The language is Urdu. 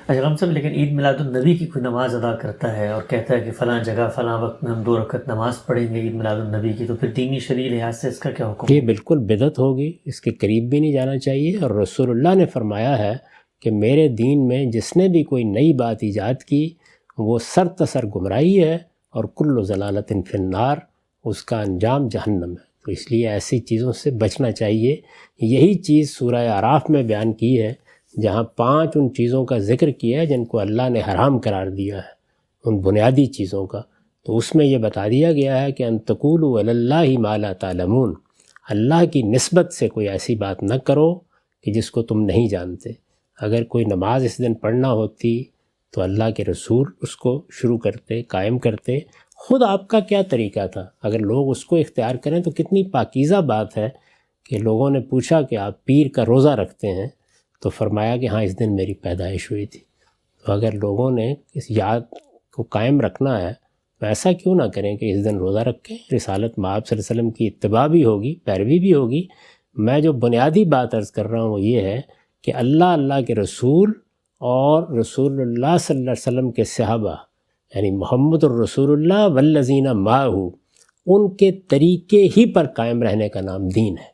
اچھا ہم سب لیکن عید میلاد النبی کی کوئی نماز ادا کرتا ہے اور کہتا ہے کہ فلاں جگہ فلاں وقت میں ہم 2 رکعت نماز پڑھیں گے عید میلاد النبی کی، تو پھر دینی شرعی لحاظ سے اس کا کیا حکم یہ ہوگا؟ بالکل بدعت ہوگی، اس کے قریب بھی نہیں جانا چاہیے، اور رسول اللہ نے فرمایا ہے کہ میرے دین میں جس نے بھی کوئی نئی بات ایجاد کی وہ سر تسر گمراہی ہے، اور کل ضلالت فی النار، اس کا انجام جہنم ہے۔ تو اس لیے ایسی چیزوں سے بچنا چاہیے۔ یہی چیز سورہ اعراف میں بیان کی ہے، جہاں 5 ان چیزوں کا ذکر کیا ہے جن کو اللہ نے حرام قرار دیا ہے، ان بنیادی چیزوں کا۔ تو اس میں یہ بتا دیا گیا ہے کہ ان تقولوا علی اللہ ما لا تعلمون، اللہ کی نسبت سے کوئی ایسی بات نہ کرو کہ جس کو تم نہیں جانتے۔ اگر کوئی نماز اس دن پڑھنا ہوتی تو اللہ کے رسول اس کو شروع کرتے، قائم کرتے۔ خود آپ کا کیا طریقہ تھا؟ اگر لوگ اس کو اختیار کریں تو کتنی پاکیزہ بات ہے کہ لوگوں نے پوچھا کہ آپ پیر کا روزہ رکھتے ہیں، تو فرمایا کہ ہاں اس دن میری پیدائش ہوئی تھی۔ تو اگر لوگوں نے اس یاد کو قائم رکھنا ہے تو ایسا کیوں نہ کریں کہ اس دن روزہ رکھیں، رسالت مآب صلی اللہ علیہ وسلم کی اتباع بھی ہوگی، پیروی بھی ہوگی۔ میں جو بنیادی بات عرض کر رہا ہوں وہ یہ ہے کہ اللہ کے رسول اور رسول اللہ صلی اللہ علیہ وسلم کے صحابہ، یعنی محمد الرسول اللہ والذین معہ، ان کے طریقے ہی پر قائم رہنے کا نام دین ہے۔